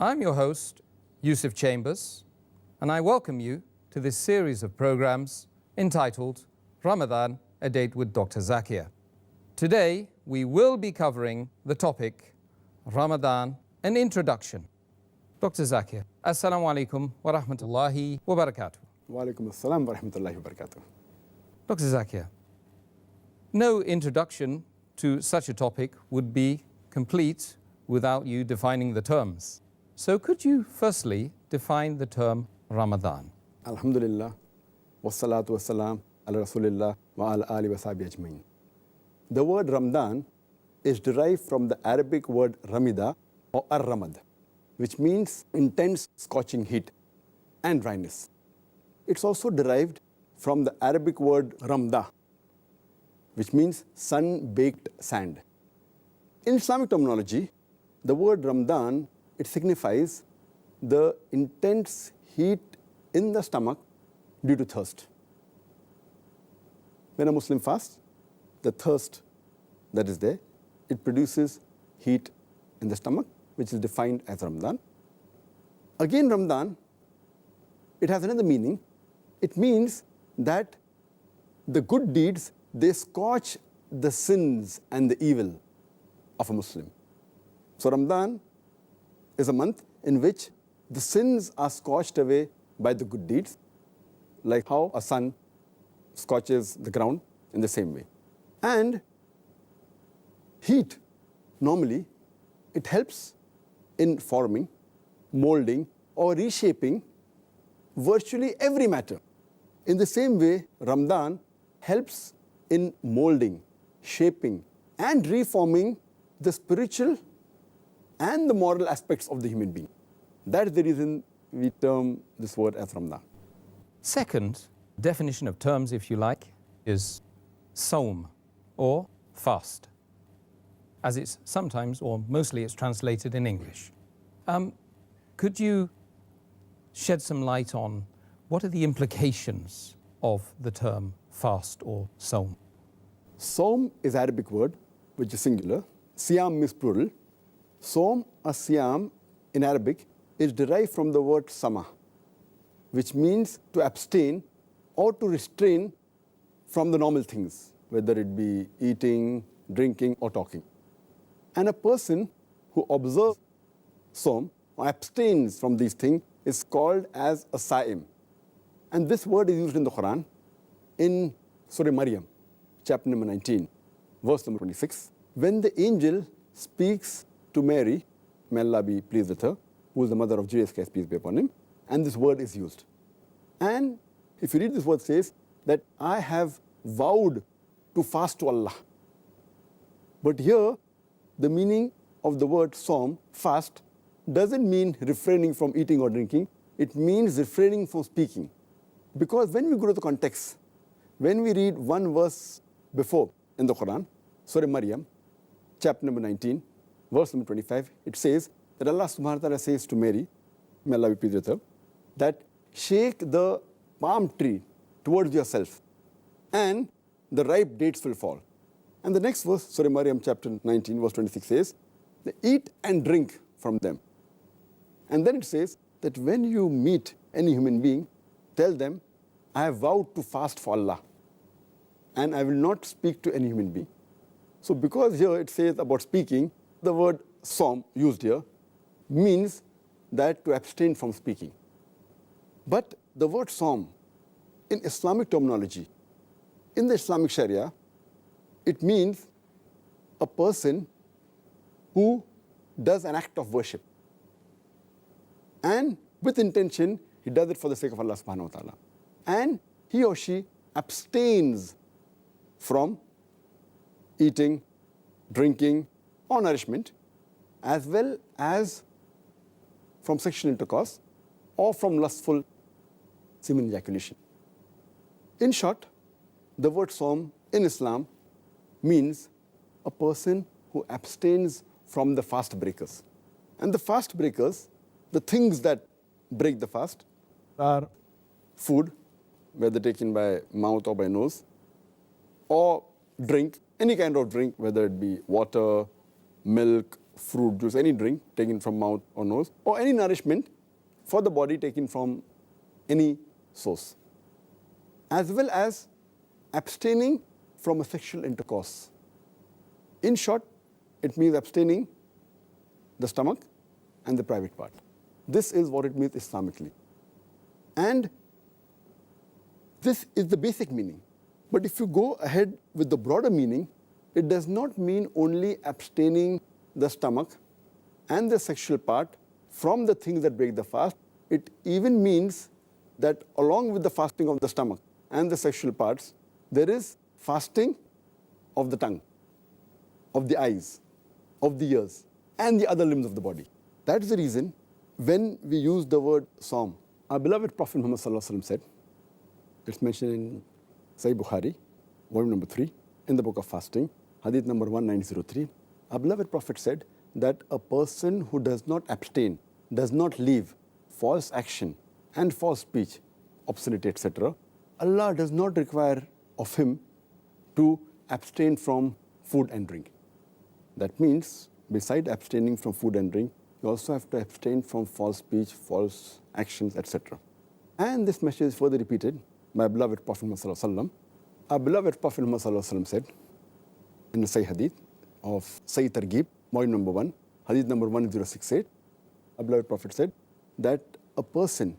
I'm your host, Yusuf Chambers, and I welcome you to this series of programs entitled Ramadan, a Date with Dr. Zakir. Today, we will be covering the topic Ramadan, an introduction. Dr. Zakir, Assalamu alaikum wa rahmatullahi wa barakatuh. Wa alaikum assalam wa rahmatullahi wa barakatuh. Dr. Zakir, no introduction to such a topic would be complete without you defining the terms. So could you firstly define the term Ramadan? Alhamdulillah, wassalatu wassalam ala rasulillah wa ala ali wa sahbihi ajmain. The word Ramadan is derived from the Arabic word ramida or ar-ramad, which means intense scorching heat and dryness. It's also derived from the Arabic word ramda, which means sun-baked sand. In Islamic terminology, the word Ramadan, it signifies the intense heat in the stomach due to thirst. When a Muslim fasts, the thirst that is there, it produces heat in the stomach, which is defined as Ramadan. Again, Ramadan, it has another meaning. It means that the good deeds, they scorch the sins and the evil of a Muslim. So Ramadan is a month in which the sins are scorched away by the good deeds, like how a sun scorches the ground in the same way. And heat, normally, it helps in forming, molding, or reshaping virtually every matter. In the same way, Ramadan helps in molding, shaping, and reforming the spiritual and the moral aspects of the human being. That is the reason we term this word as Ramadan. Second definition of terms, if you like, is Sawm, or fast, as it's sometimes or mostly it's translated in English. Could you shed some light on what are the implications of the term fast or Sawm? Sawm is Arabic word, which is singular. Siyam means plural. Sawm or Siyam in Arabic is derived from the word sama, which means to abstain or to restrain from the normal things, whether it be eating, drinking, or talking. And a person who observes Sawm or abstains from these things is called as a Sa'im. And this word is used in the Quran in Surah Maryam, chapter number 19, verse number 26, when the angel speaks to Mary, may Allah be pleased with her, who is the mother of Jesus Christ, peace be upon him, and this word is used. And if you read this word, it says that I have vowed to fast to Allah. But here, the meaning of the word Sawm, fast, doesn't mean refraining from eating or drinking. It means refraining from speaking. Because when we go to the context, when we read one verse before in the Quran, Surah Maryam, chapter number 19, verse number 25, it says that Allah subhanahu wa ta'ala says to Mary, may Allah be pleased with her, that shake the palm tree towards yourself and the ripe dates will fall. And the next verse, Surah Maryam chapter 19, verse 26 says, eat and drink from them. And then it says that when you meet any human being, tell them, I have vowed to fast for Allah and I will not speak to any human being. So because here it says about speaking, the word Sawm used here means that to abstain from speaking. But the word Sawm in Islamic terminology, in the Islamic Sharia, it means a person who does an act of worship. And with intention, he does it for the sake of Allah subhanahu wa ta'ala. And he or she abstains from eating, drinking, or nourishment, as well as from sexual intercourse or from lustful semen ejaculation. In short, the word Sawm in Islam means a person who abstains from the fast breakers. And the fast breakers, the things that break the fast, are food, whether taken by mouth or by nose, or drink, any kind of drink, whether it be water, milk, fruit juice, any drink taken from mouth or nose, or any nourishment for the body taken from any source, as well as abstaining from a sexual intercourse. In short, it means abstaining the stomach and the private part. This is what it means Islamically. And this is the basic meaning. But if you go ahead with the broader meaning, it does not mean only abstaining the stomach and the sexual part from the things that break the fast. It even means that along with the fasting of the stomach and the sexual parts, there is fasting of the tongue, of the eyes, of the ears, and the other limbs of the body. That is the reason when we use the word Saum, our beloved Prophet Muhammad said, it's mentioned in Sahih Bukhari, volume number 3, in the book of fasting, hadith number 1903. Our beloved Prophet said that a person who does not abstain, does not leave false action and false speech, obscenity, etc., Allah does not require of him to abstain from food and drink. That means, beside abstaining from food and drink, you also have to abstain from false speech, false actions, etc. And this message is further repeated by beloved Prophet Muhammad. Our beloved Prophet Muhammad said in the Sahih Hadith of Sahih Targhib, volume number 1, Hadith number 1068, our beloved Prophet said that a person,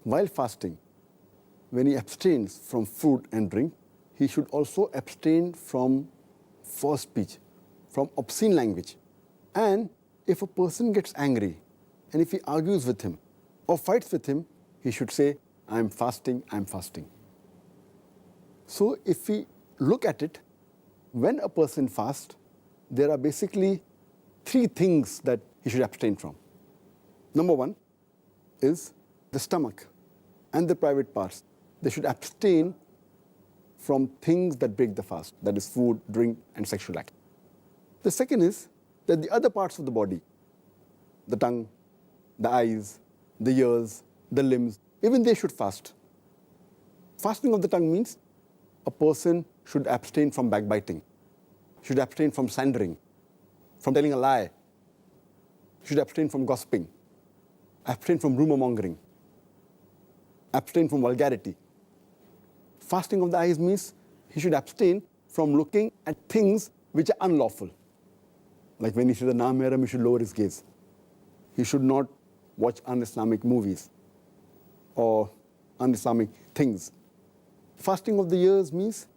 while fasting, when he abstains from food and drink, he should also abstain from false speech, from obscene language. And if a person gets angry, and if he argues with him or fights with him, he should say, I'm fasting, I'm fasting. So if we look at it, when a person fasts, there are basically 3 things that he should abstain from. Number 1 is the stomach and the private parts. They should abstain from things that break the fast, that is food, drink, and sexual act. The second is that the other parts of the body, the tongue, the eyes, the ears, the limbs, even they should fast. Fasting of the tongue means a person should abstain from backbiting, should abstain from slandering, from telling a lie, should abstain from gossiping, abstain from rumor mongering, abstain from vulgarity. Fasting of the eyes means he should abstain from looking at things which are unlawful. Like when he sees a na-mehram, he should lower his gaze. He should not watch un-Islamic movies or un-Islamic things. Fasting of the ears means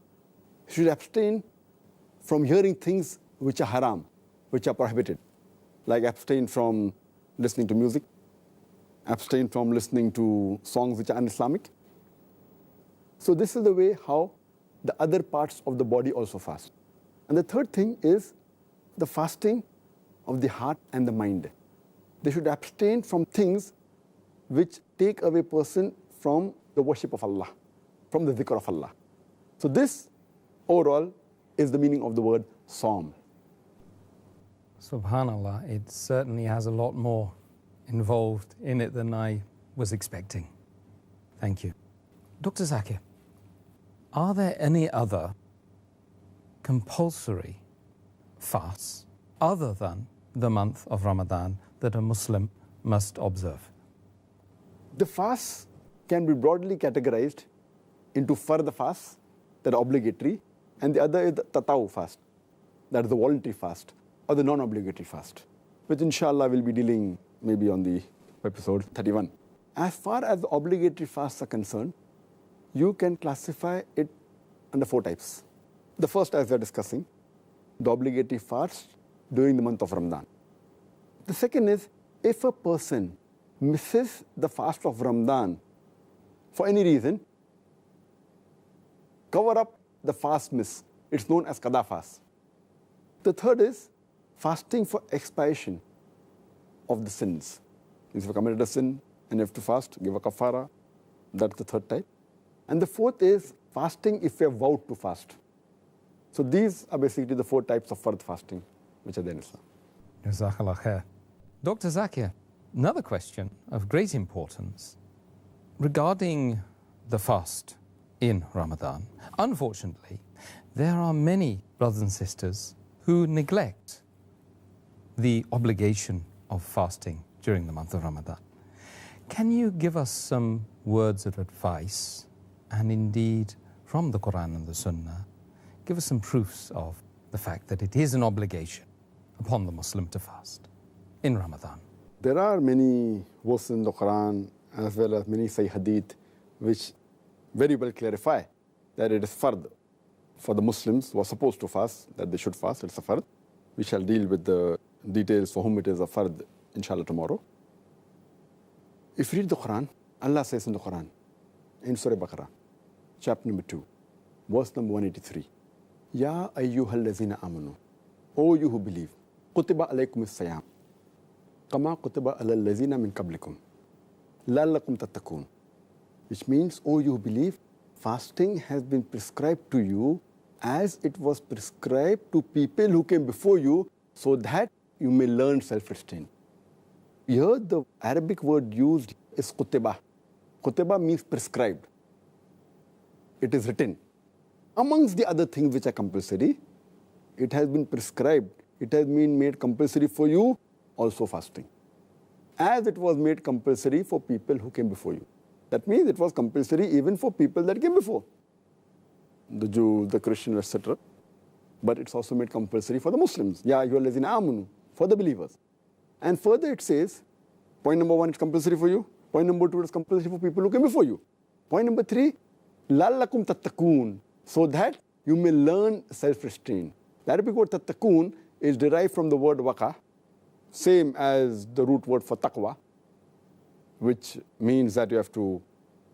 he should abstain from hearing things which are haram, which are prohibited. Like abstain from listening to music, abstain from listening to songs which are un-Islamic. So this is the way how the other parts of the body also fast. And the third thing is the fasting of the heart and the mind. They should abstain from things which take away person from the worship of Allah, from the dhikr of Allah. So this overall is the meaning of the word Saum. Subhanallah, it certainly has a lot more involved in it than I was expecting. Thank you. Dr. Zakir, are there any other compulsory fasts other than the month of Ramadan that a Muslim must observe? The fasts can be broadly categorized into fard fasts that are obligatory, and the other is the tatawu fast, that is the voluntary fast or the non-obligatory fast, which inshallah we'll be dealing maybe on the episode 31. As far as the obligatory fasts are concerned, you can classify it under 4 types. The first, as we are discussing, the obligatory fast during the month of Ramadan. The second is, if a person misses the fast of Ramadan for any reason, cover up the fast miss. It's known as qada fast. The third is fasting for expiation of the sins. If you committed a sin and you have to fast, give a kafara. That's the third type. And the fourth is fasting if you have vowed to fast. So these are basically the 4 types of fard fasting which are there in Islam. Jazakallah khair. Dr. Zakir, another question of great importance regarding the fast in Ramadan. Unfortunately, there are many brothers and sisters who neglect the obligation of fasting during the month of Ramadan. Can you give us some words of advice, and indeed from the Quran and the Sunnah, give us some proofs of the fact that it is an obligation upon the Muslim to fast in Ramadan? There are many verses in the Quran as well as many Sahih Hadith which very well clarify that it is fard for the Muslims who are supposed to fast, that they should fast. It's a fard. We shall deal with the details for whom it is a fard, inshallah, tomorrow. If you read the Quran, Allah says in the Quran, in Surah Baqarah, chapter number 2, verse number 183, Ya ayyuhal lazina amanu, O you who believe, kutiba alaykum as-siyam, kama kutiba alal lazina min qablikum, la'allakum tattaqun. Which means, O you who believe, fasting has been prescribed to you as it was prescribed to people who came before you, so that you may learn self-restraint. Here the Arabic word used is kutiba. Kutiba means prescribed. It is written. Amongst the other things which are compulsory, it has been prescribed. It has been made compulsory for you, also fasting. As it was made compulsory for people who came before you. That means it was compulsory even for people that came before. The Jews, the Christians, etc. But it's also made compulsory for the Muslims. Ya ayyuhal lazina amanu, for the believers. And further it says, point number 1, it's compulsory for you. Point number 2, it's compulsory for people who came before you. Point number 3, la'allakum tattaqun, so that you may learn self-restraint. The Arabic word tattaqun is derived from the word waqa, same as the root word for taqwa, which means that you have to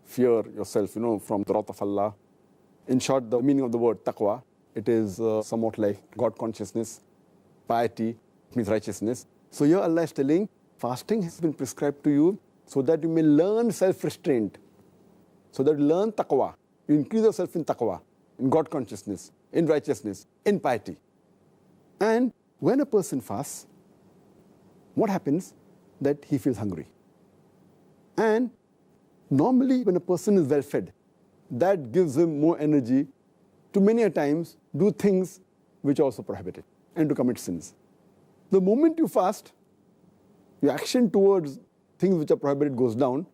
fear yourself, from the wrath of Allah. In short, the meaning of the word taqwa, it is somewhat like God consciousness, piety, means righteousness. So here Allah is telling, fasting has been prescribed to you so that you may learn self-restraint, so that you learn taqwa, you increase yourself in taqwa, in God consciousness, in righteousness, in piety. And when a person fasts, what happens? That he feels hungry. And normally when a person is well fed, that gives him more energy to many a times do things which are also prohibited and to commit sins. The moment you fast, your action towards things which are prohibited goes down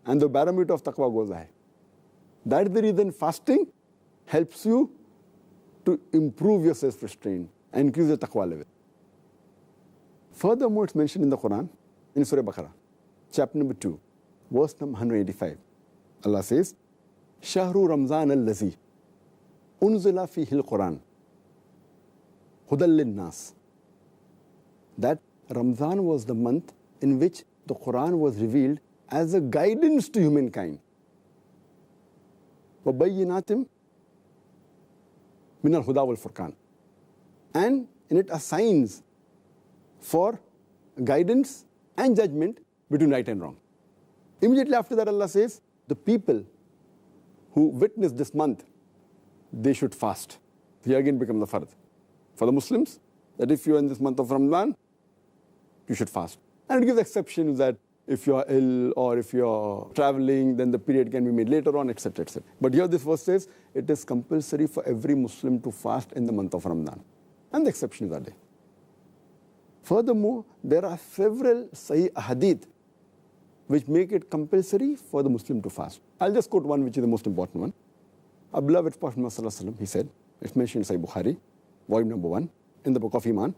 and the barometer of taqwa goes high. That is the reason fasting helps you to improve your self-restraint and increase your taqwa level. Furthermore, it's mentioned in the Quran, in Surah Baqarah, chapter number 2, verse number 185. Allah says, Shahru Ramazan al-Lazi, unzila fihi al-Quran, hudal lin-nas. That Ramazan was the month in which the Quran was revealed as a guidance to humankind. وَبَيِّنَاتٍ مِنَ الْهُدَى وَالْفُرْقَانِ. And in it are signs for guidance and judgment between right and wrong. Immediately after that, Allah says, the people who witness this month, they should fast. Here again becomes the fard. For the Muslims, that if you are in this month of Ramadan, you should fast. And it gives exceptions that if you are ill or if you are traveling, then the period can be made later on, etc., etc. But here this verse says, it is compulsory for every Muslim to fast in the month of Ramadan. And the exceptions are there. Furthermore, there are several Sahih Hadith which make it compulsory for the Muslim to fast. I'll just quote one which is the most important one. Our beloved Prophet Muhammad, he said, it's mentioned in Sahih Bukhari, volume number 1, in the book of Iman,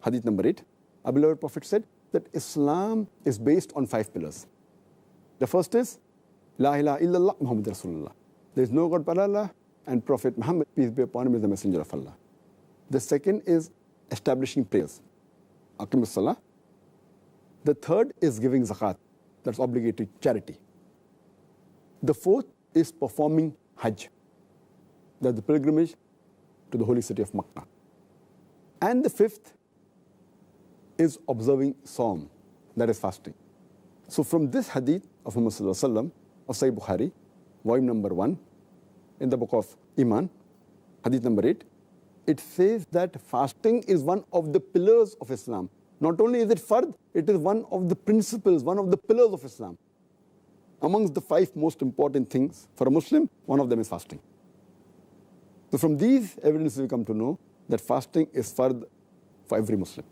Hadith number 8. Our beloved Prophet said that Islam is based on 5 pillars. The first is, La ilaha illallah Muhammad Rasulullah. There is no God but Allah, and Prophet Muhammad, peace be upon him, is the messenger of Allah. The second is establishing prayers. Aqimus Salah. The third is giving zakat. That's obligatory charity. The fourth is performing Hajj. That's the pilgrimage to the holy city of Makkah. And the fifth is observing Saum, that is fasting. So from this hadith of Muhammad Sallallahu Alaihi Wasallam of Sahih Bukhari, volume number 1, in the book of Iman, hadith number 8, it says that fasting is one of the pillars of Islam. Not only is it fard, it is one of the principles, one of the pillars of Islam. Amongst the 5 most important things for a Muslim, one of them is fasting. So from these evidences we come to know that fasting is fard for every Muslim.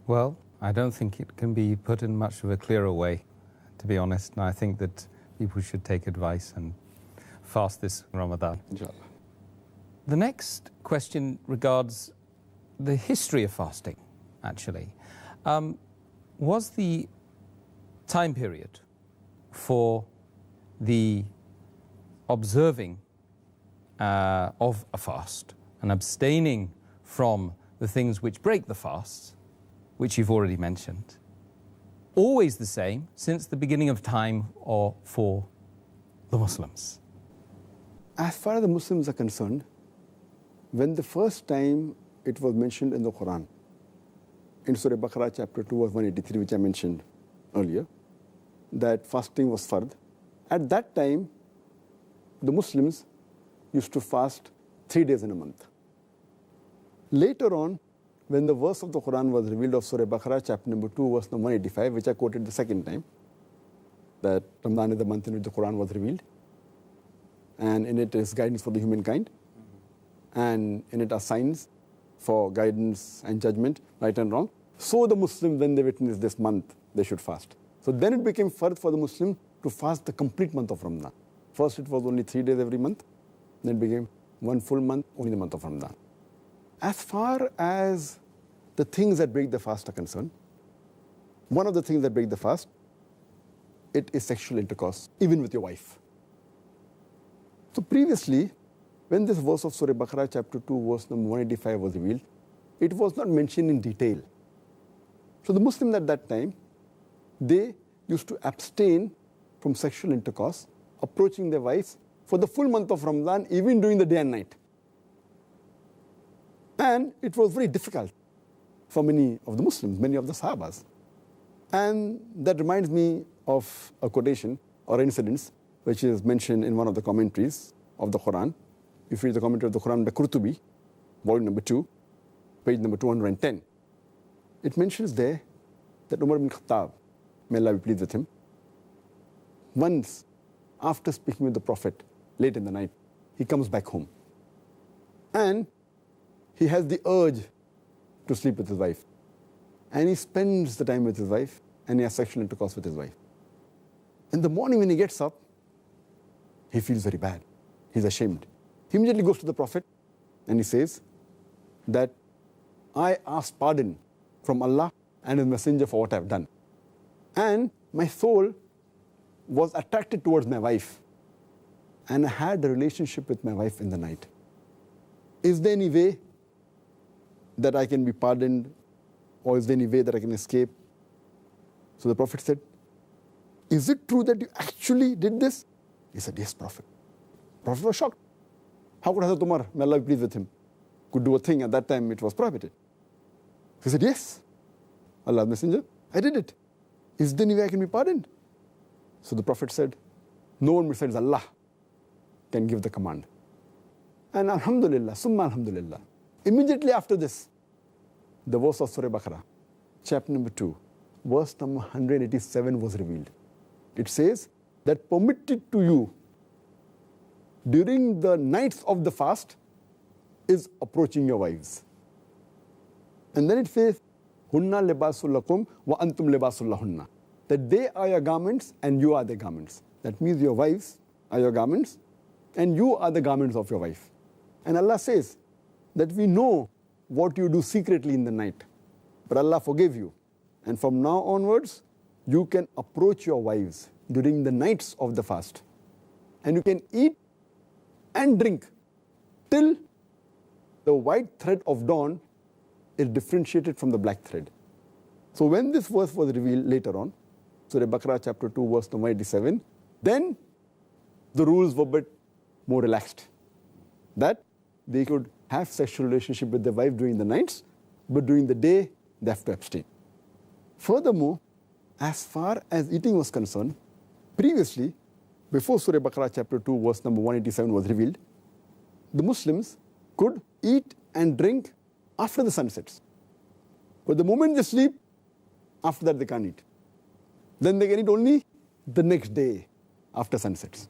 Well, I don't think it can be put in much of a clearer way, to be honest. And I think that people should take advice and fast this Ramadan. Inshallah. The next question regards the history of fasting, actually. Was the time period for the observing of a fast and abstaining from the things which break the fast, which you've already mentioned, always the same since the beginning of time or for the Muslims? As far as the Muslims are concerned, when the first time it was mentioned in the Quran, in Surah Baqarah chapter 2 verse 183, which I mentioned earlier, that fasting was fard. At that time, the Muslims used to fast 3 days in a month. Later on, when the verse of the Quran was revealed of Surah Baqarah chapter number 2 verse number 185, which I quoted the second time, that Ramadan is the month in which the Quran was revealed, and in it is guidance for the humankind, and in it are signs for guidance and judgment, right and wrong. So the Muslims, when they witness this month, they should fast. So then it became fard for the Muslim to fast the complete month of Ramadan. First it was only 3 days every month, then it became 1 full month, only the month of Ramadan. As far as the things that break the fast are concerned, one of the things that break the fast, it is sexual intercourse, even with your wife. So previously, when this verse of Surah Baqarah chapter 2 verse number 185 was revealed, it was not mentioned in detail. So the Muslims at that time, they used to abstain from sexual intercourse, approaching their wives for the full month of Ramadan, even during the day and night. And it was very difficult for many of the Muslims, many of the Sahabas. And that reminds me of a quotation or incident which is mentioned in one of the commentaries of the Quran. If you read the commentary of the Quran by Qurtubi, volume number 2, page number 210, it mentions there that Umar ibn Khattab, may Allah be pleased with him, once after speaking with the Prophet late in the night, he comes back home. And he has the urge to sleep with his wife. And he spends the time with his wife and he has sexual intercourse with his wife. In the morning when he gets up, he feels very bad. He's ashamed. He immediately goes to the Prophet and he says that I ask pardon from Allah and His Messenger for what I've done. And my soul was attracted towards my wife. And I had a relationship with my wife in the night. Is there any way that I can be pardoned, or is there any way that I can escape? So the Prophet said, is it true that you actually did this? He said, yes, Prophet. Prophet was shocked. How could Hazrat Umar, may Allah be pleased with him, could do a thing at that time it was prohibited? He said, yes, Allah's Messenger, I did it. Is there any way I can be pardoned? So the Prophet said, no one besides Allah can give the command. And alhamdulillah, summa alhamdulillah, immediately after this, the verse of Surah Baqarah, chapter number 2, verse number 187 was revealed. It says that permitted to you during the nights of the fast is approaching your wives. And then it says, Hunna libasul lakum wa antum libasul lahunna. That they are your garments and you are their garments. That means your wives are your garments and you are the garments of your wife. And Allah says that we know what you do secretly in the night, but Allah forgave you. And from now onwards, you can approach your wives during the nights of the fast. And you can eat and drink till the white thread of dawn is differentiated from the black thread. So when this verse was revealed later on, Surah Baqarah chapter 2 verse number 87, then the rules were a bit more relaxed. That they could have sexual relationship with their wife during the nights, but during the day they have to abstain. Furthermore, as far as eating was concerned, previously, before Surah Baqarah chapter 2 verse number 187 was revealed, the Muslims could eat and drink after the sun sets. But the moment they sleep, after that they can't eat. Then they can eat only the next day after sunsets.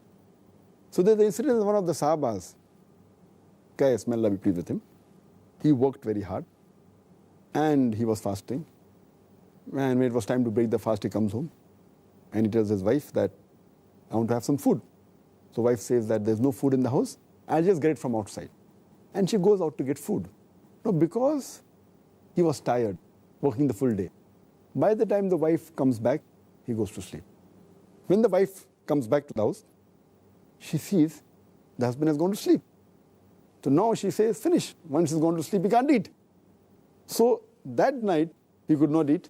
So there's the incident of one of the Sahabas, Qais, may Allah be pleased with him. He worked very hard and he was fasting. And when it was time to break the fast, he comes home and he tells his wife that, I want to have some food. So wife says that there's no food in the house, I'll just get it from outside. And she goes out to get food. Now, because he was tired, working the full day, by the time the wife comes back, he goes to sleep. When the wife comes back to the house, she sees the husband has gone to sleep. So now she says, finish. Once he's gone to sleep, he can't eat. So that night, he could not eat.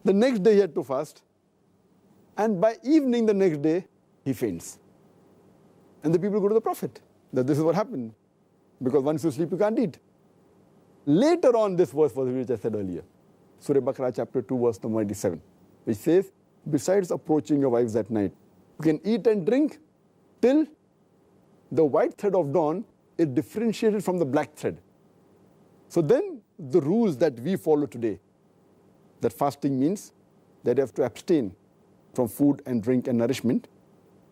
The next day, he had to fast. And by evening the next day, he faints. And the people go to the Prophet, that this is what happened. Because once you sleep, you can't eat. Later on, this verse was which I said earlier. Surah Baqarah chapter 2, verse number 87, which says, besides approaching your wives at night, you can eat and drink till the white thread of dawn is differentiated from the black thread. So then the rules that we follow today, that fasting means that you have to abstain from food and drink and nourishment,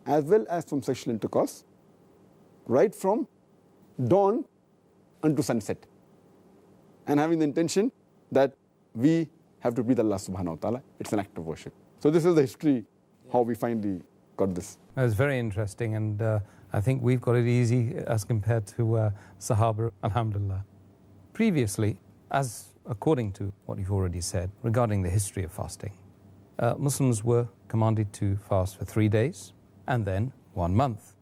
as well as from sexual intercourse, right from dawn unto sunset. And having the intention that we have to breathe Allah subhanahu wa ta'ala. It's an act of worship. So this is the history, how we finally got this. That's very interesting, and I think we've got it easy as compared to Sahaba, alhamdulillah. Previously, as according to what you've already said regarding the history of fasting, Muslims were commanded to fast for 3 days and then 1 month.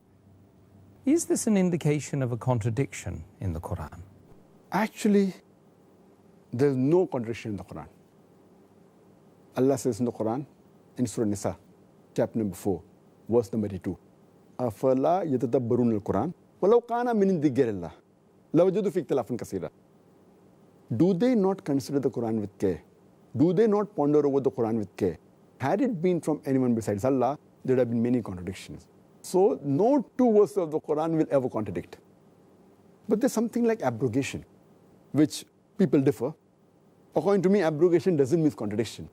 Is this an indication of a contradiction in the Quran? Actually, there's no contradiction in the Quran. Allah says in the Quran, in Surah Nisa, chapter number 4, verse number 82, أَفَلَا يَتَدَبَّرُونَ الْقُرْآنَ وَلَوْ كَانَ مِنْ عِنْدِ غَيْرِ اللَّهِ لَوَجَدُوا فِيهِ اخْتِلَافًا كَثِيرًا. Do they not consider the Quran with care? Do they not ponder over the Quran with care? Had it been from anyone besides Allah, there would have been many contradictions. So no two verses of the Quran will ever contradict. But there's something like abrogation, which people differ. According to me, abrogation doesn't mean contradiction.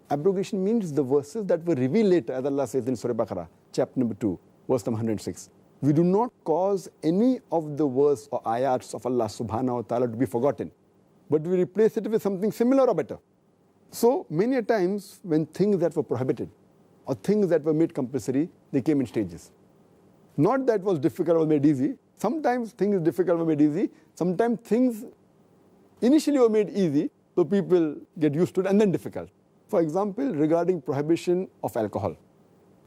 Abrogation means the verses that were revealed later, as Allah says in Surah Baqarah, chapter number 2, verse number 106. We do not cause any of the verse or ayats of Allah subhanahu wa ta'ala to be forgotten, but we replace it with something similar or better. So many a times when things that were prohibited or things that were made compulsory, they came in stages. Not that was difficult or made easy. Sometimes things difficult were made easy. Sometimes things initially were made easy, so people get used to it, and then difficult. For example, regarding prohibition of alcohol.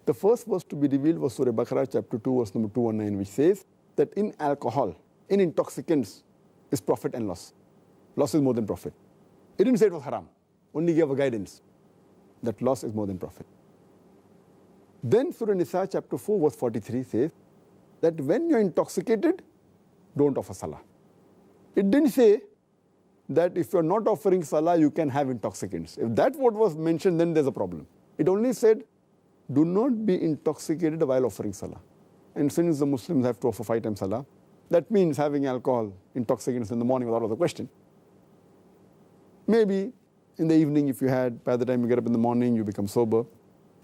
The first verse to be revealed was Surah Baqarah chapter 2, verse number 219, which says that in alcohol, in intoxicants, is profit and loss. Loss is more than profit. It didn't say it was haram, only gave a guidance that loss is more than profit. Then Surah Nisa chapter 4, verse 43 says that when you're intoxicated, don't offer salah. It didn't say that if you're not offering salah, you can have intoxicants. If that's what was mentioned, then there's a problem. It only said, do not be intoxicated while offering salah. And since the Muslims have to offer 5 times salah, that means having alcohol, intoxicants in the morning was out of the question. Maybe in the evening, if you had, by the time you get up in the morning, you become sober.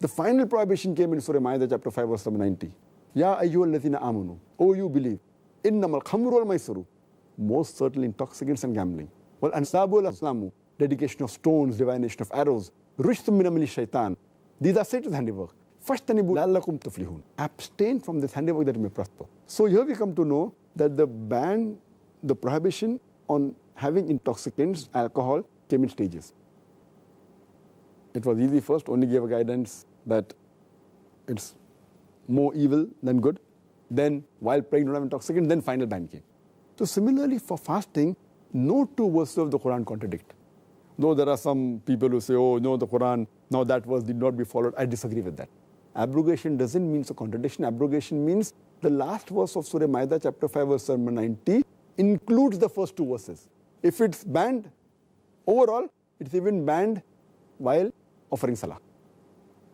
The final prohibition came in Surah Ma'idah chapter 5, verse number 90. Ya ayyuhalladhina amanu, O you believe, innamal khamru wal maisiru, most certainly intoxicants and gambling. Wal ansabu wal aslamu, dedication of stones, divination of arrows, rishtum min amali shaitan. These are Satan's handiwork. Fashtanibu la'allakum tuflihun. Abstain from this handiwork that you may prosper. So here we come to know that the ban, the prohibition on having intoxicants, alcohol, came in stages. It was easy first, only gave a guidance that it's more evil than good. Then, while praying, don't have intoxicant, then final ban came. So similarly, for fasting, no two verses of the Quran contradict. Though there are some people who say, oh, no, the Quran, now that verse did not be followed. I disagree with that. Abrogation doesn't mean a contradiction. Abrogation means the last verse of Surah Ma'idah, chapter 5, verse number 90, includes the first 2 verses. If it's banned overall, it's even banned while offering salah.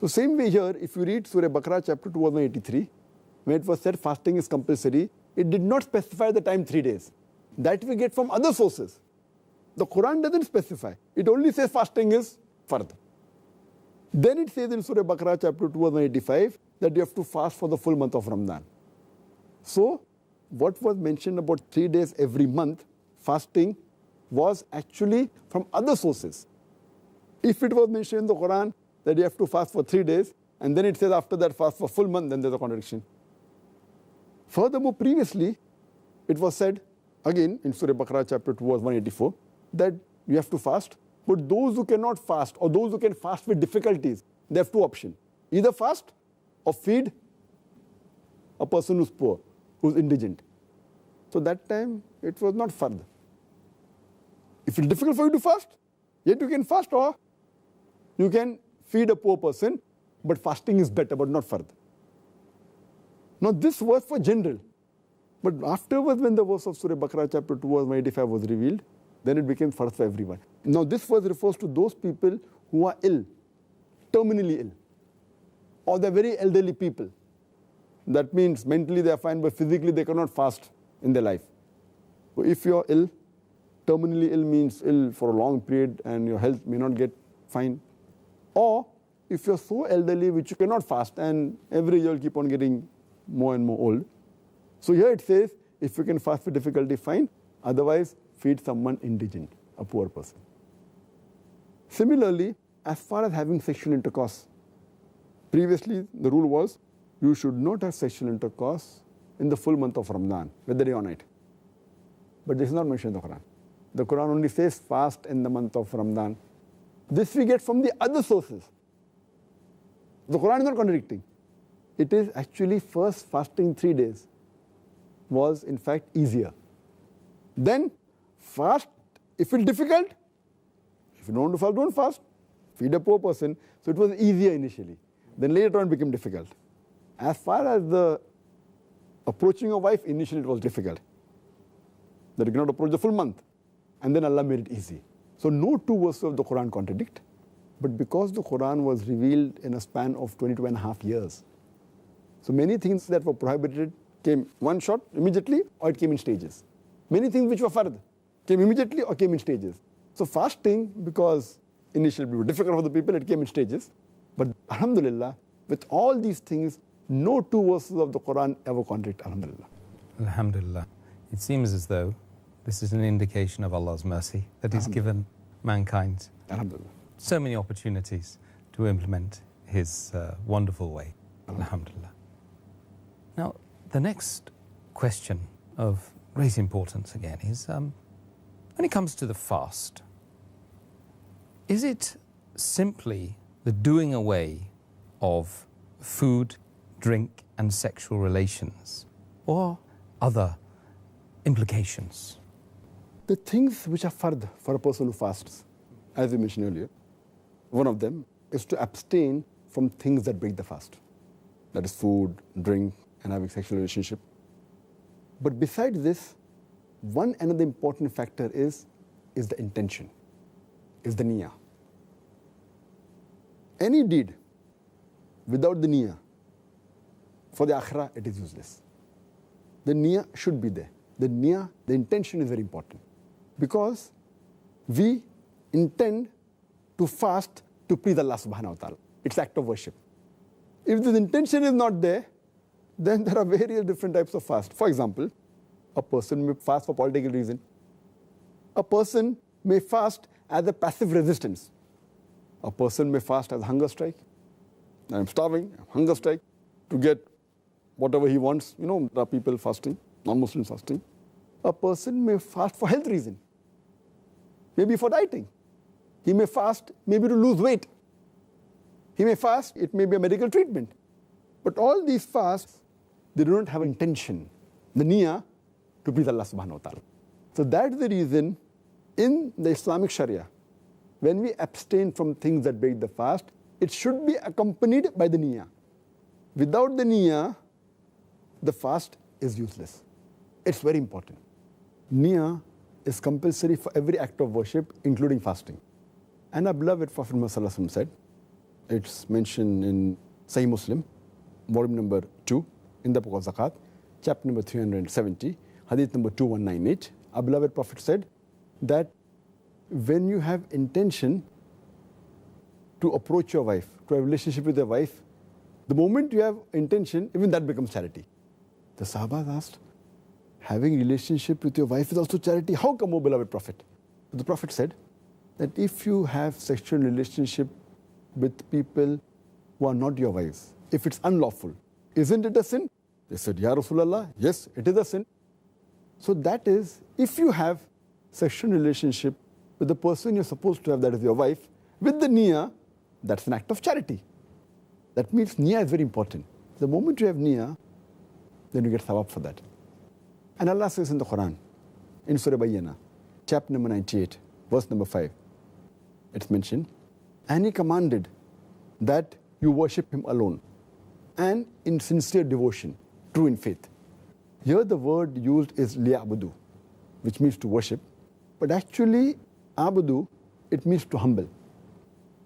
So same way here, if you read Surah Baqarah chapter 2, verse 83, when it was said fasting is compulsory, it did not specify the time 3 days. That we get from other sources. The Quran doesn't specify. It only says fasting is fard. Then it says in Surah Baqarah chapter 2, verse 185, that you have to fast for the full month of Ramadan. So what was mentioned about 3 days every month, fasting, was actually from other sources. If it was mentioned in the Quran that you have to fast for 3 days, and then it says after that fast for full month, then there's a contradiction. Furthermore, previously, it was said, again in Surah Baqarah chapter 2 verse 184, that you have to fast, but those who cannot fast or those who can fast with difficulties, they have 2 options. Either fast or feed a person who's poor, who's indigent. So that time, it was not fard. If it's difficult for you to fast, yet you can fast, or you can feed a poor person, but fasting is better, but not fard. Now this was for general. But afterwards, when the verse of Surah Baqarah chapter 2 verse 185 was revealed, then it became fard for everyone. Now this verse refers to those people who are ill, terminally ill, or they're very elderly people. That means mentally they are fine, but physically they cannot fast in their life. So if you're ill, terminally ill means ill for a long period and your health may not get fine. Or if you're so elderly which you cannot fast and every year you'll keep on getting more and more old. So here it says, if you can fast with difficulty, fine. Otherwise, feed someone indigent, a poor person. Similarly, as far as having sexual intercourse, previously the rule was you should not have sexual intercourse in the full month of Ramadan, whether day or night. But this is not mentioned in the Quran. The Quran only says fast in the month of Ramadan. This we get from the other sources. The Quran is not contradicting. It is actually first fasting 3 days was in fact easier. Then fast, if it's difficult, if you don't want to fast, don't fast. Feed a poor person. So it was easier initially. Then later on it became difficult. As far as the approaching a wife, initially it was difficult. That you cannot approach the full month. And then Allah made it easy. So no 2 verses of the Quran contradict. But because the Quran was revealed in a span of 22.5 years, so many things that were prohibited came one shot immediately, or it came in stages. Many things which were fard came immediately or came in stages. So fasting, because initially it was difficult for the people, it came in stages. But alhamdulillah, with all these things, no 2 verses of the Quran ever contradict, alhamdulillah. Alhamdulillah. It seems as though this is an indication of Allah's mercy that He's given mankind so many opportunities to implement His wonderful way. Alhamdulillah. Now, the next question of great importance again is, when it comes to the fast, is it simply the doing away of food, drink and sexual relations, or other implications? The things which are fard for a person who fasts, as we mentioned earlier, one of them is to abstain from things that break the fast. That is food, drink, and having sexual relationship. But besides this, one another important factor is the intention, is the niyyah. Any deed without the niyyah, for the akhirah, it is useless. The niyyah should be there. The niyyah, the intention is very important. Because we intend to fast to please Allah subhanahu wa ta'ala. It's act of worship. If this intention is not there, then there are various different types of fast. For example, a person may fast for political reason. A person may fast as a passive resistance. A person may fast as a hunger strike. I'm starving, hunger strike, to get whatever he wants. You know, there are people fasting, non-Muslims fasting. A person may fast for health reason, maybe for dieting. He may fast maybe to lose weight. He may fast, it may be a medical treatment. But all these fasts, they do not have intention, the niyyah, to please Allah subhanahu wa ta'ala. So that's the reason in the Islamic Sharia, when we abstain from things that break the fast, it should be accompanied by the niyyah. Without the niyyah, the fast is useless. It's very important. Niyyah is compulsory for every act of worship, including fasting. And our beloved Prophet Muhammad said, it's mentioned in Sahih Muslim, volume number 2, in the book of Zakat, chapter number 370, hadith number 2198. Our beloved Prophet said that when you have intention to approach your wife, to have a relationship with your wife, the moment you have intention, even that becomes charity. The Sahabas asked, having relationship with your wife is also charity. How come, O beloved Prophet? The Prophet said that if you have sexual relationship with people who are not your wives, if it's unlawful, isn't it a sin? They said, Ya Rasulallah, yes, it is a sin. So that is, if you have sexual relationship with the person you're supposed to have, that is your wife, with the niyyah, that's an act of charity. That means niyyah is very important. The moment you have niyyah, then you get thawab for that. And Allah says in the Quran, in Surah Bayyana, chapter number 98, verse number 5, it's mentioned, and He commanded that you worship Him alone and in sincere devotion, true in faith. Here the word used is liya'budu, which means to worship, but actually abudu, it means to humble.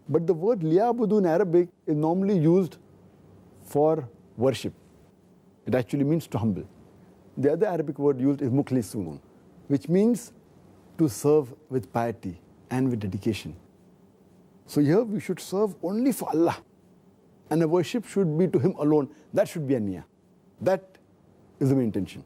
But the word liya'budu in Arabic is normally used for worship. It actually means to humble. The other Arabic word used is mukhlisun, which means to serve with piety and with dedication. So here we should serve only for Allah. And the worship should be to Him alone. That should be a niyyah. That is the main intention.